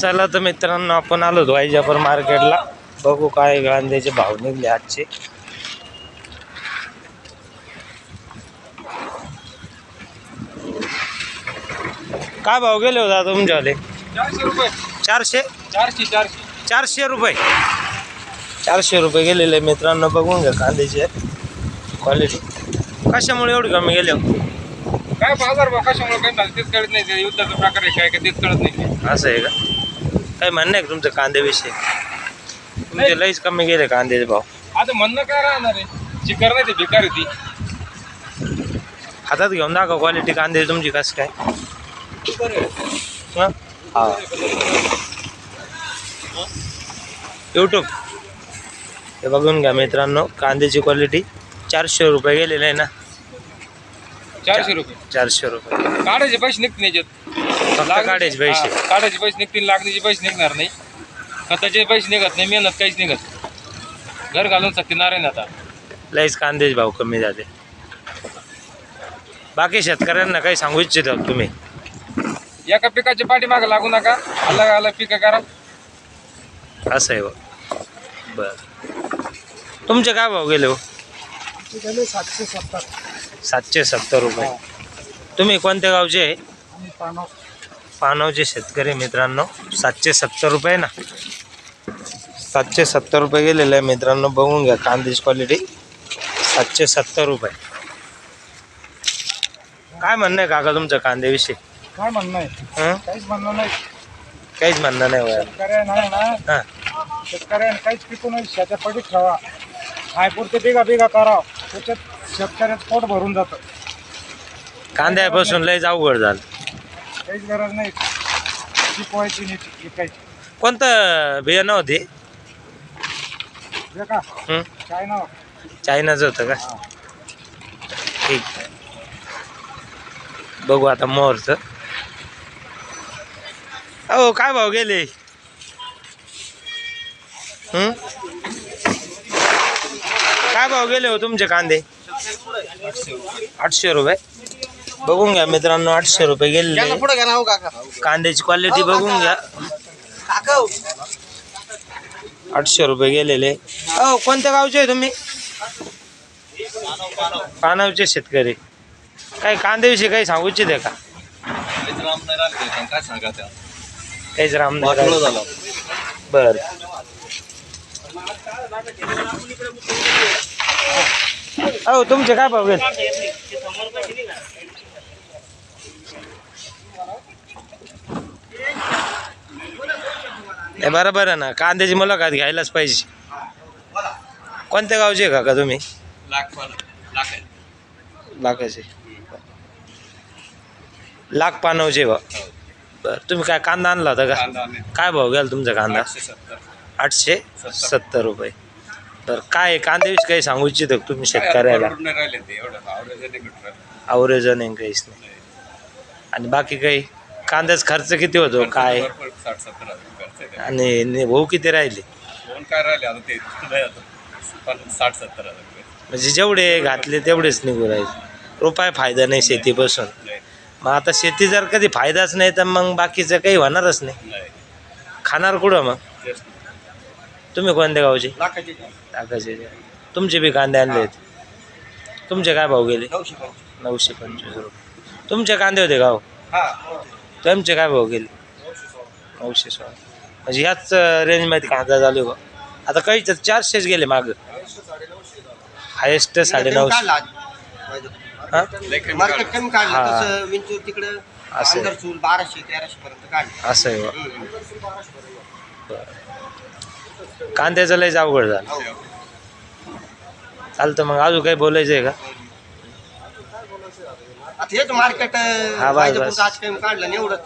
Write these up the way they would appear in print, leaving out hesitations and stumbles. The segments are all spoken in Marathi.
चला तर मित्रांनो, आपण आलो वायजापूर मार्केटला. बघू काय कांद्याचे भाव निघले आजचे. काय भाव गेले होता तुमच्यावाले? 400 रुपये. 400 400 रुपये. 400 रुपये गेलेले मित्रांनो. बघून घ्या कांद्याची क्वालिटी. कशामुळे एवढी कमी गेले? काय बाजार भाव कशामुळे काही झालं तेच कळत नाही. ते युद्धाचा प्रकार आहे काय तेच कळत नाही. असं आहे का? काही म्हणणं आहे का तुमचं कांद्याविषयी? तुमचे लईच कमी गेले कांद्याचे भाव. आता म्हणणं काय राहणार आहे? चिकर नाही ते भिकार ती. हातात घेऊन दाखव क्वालिटी कांद्याची तुमची कसं काय. हा, यूट्यूब हे बघून घ्या मित्रांनो. कांद्याची क्वालिटी 400 रुपये गेलेले आहे ना. 400 रुपये. 400 रुपये काढायचे पैसे निघतील याच्यात. फक्त काढायचे पैसे. काढायचे पैसे निघतील, लागण्याचे पैसे निघणार नाही. खताचे पैसे निघत नाही, मेहनत काहीच निघत. घर घालून शकणार आहे ना आता. लईच कांद्याचे भाव कमी झाले. बाकी शेतकऱ्यांना काही सांगू इच्छिता तुम्ही? एका पिकाच्या पाठीमागे लागू नका, अलग अलग पिकं करा. असं आहे बर. तुमचे काय भाव गेले हो? 770 रुपये. तुम्ही कोणत्या गावचे आहे? पानवचे शेतकरी मित्रांनो. 770 रुपये ना. 770 रुपये गेलेले आहे मित्रांनो. बघून घ्या कांद्याची क्वालिटी. 770 रुपये. काय म्हणणं आहे काका तुमचं कांद्याविषयी? काय म्हणणं आहे? काहीच म्हणणं नाही. काहीच म्हणणं नाही वया. हां, शेतकऱ्यांना काहीच पिकू नाही. शेतात पडीत ठेवा, खायपुरते बिगा करा. त्याच्यात शेतकऱ्याचं पोट भरून जातं. कांद्यापासून लयच अवघड झालं. काहीच गरज नाही पिकवायची नाही, विकायची. कोणतं बियाणं होते? का चायना चायनाचं होतं का? ठीक आहे. बघू आता मोहरचं. अहो काय भाव गेले? काय भाव गेले हो तुमचे कांदे? 800 रुपये. बघून घ्या मित्रांनो. 800 रुपये गेले. कांद्याची क्वालिटी बघून घ्या. 800 रुपये गेलेले. अहो कोणत्या गावचे आहे तुम्ही? पानवचे शेतकरी. काही कांद्याविषयी काही सांगू इच्छिते का? काहीच राम नाही. बर. अहो तुमचे काय भाव गेले? बरोबर आहे ना. कांद्याची मुलाखत घ्यायलाच पाहिजे. कोणत्या गावचे आहे का तुम्ही? लाखाचे. लाख पानवचे बा. बरं. तुम्ही काय कांदा आणला होता का? काय भाव गेला तुमचा कांदा? 870 रुपये. तर काय कांद्याविषयी काही सांगू इच्छितो तुम्ही शेतकऱ्याला? आवरेजन काहीच नाही. आणि बाकी काही कांद्याचा खर्च किती होतो काय? आणि भाऊ किती राहिले? म्हणजे जेवढे घातले तेवढेच निघू राहिले. रुपये फायदा नाही शेतीपासून. मग आता शेती जर कधी फायदाच नाही तर मग बाकीचं काही होणारच नाही. खाणार कुठं मग? तुम्ही कोणत्या गावचे? लाखाचे. तुमचे बी कांदे आणले आहेत. तुमचे काय भाव गेले? 925 रुपये. तुमचे कांदे होते गाव? तुमचे काय भाव गेले? 916. म्हणजे ह्याच रेंजमध्ये कांदा चालू का? आता काही 400 गेले मागं. हायेस्ट 950. हां, मार्केट कमी काढलं तसं विंचूर तिकडं असं 1200-1300 पर्यंत काढलं. असं आहे बा. कांद्याचं लयच अवघड झालं. चालतं मग. अजून काही बोलायचं आहे का? आता हेच मार्केट हा, बस बस. आज कमी काढलं नाही एवढं.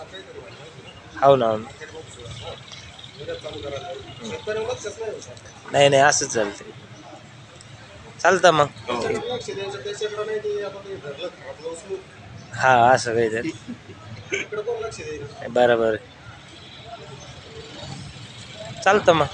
हो ना. नाही नाही असंच चालतं. चालतं मग. हा असं काहीतरी. बरोबर. चालतं मग.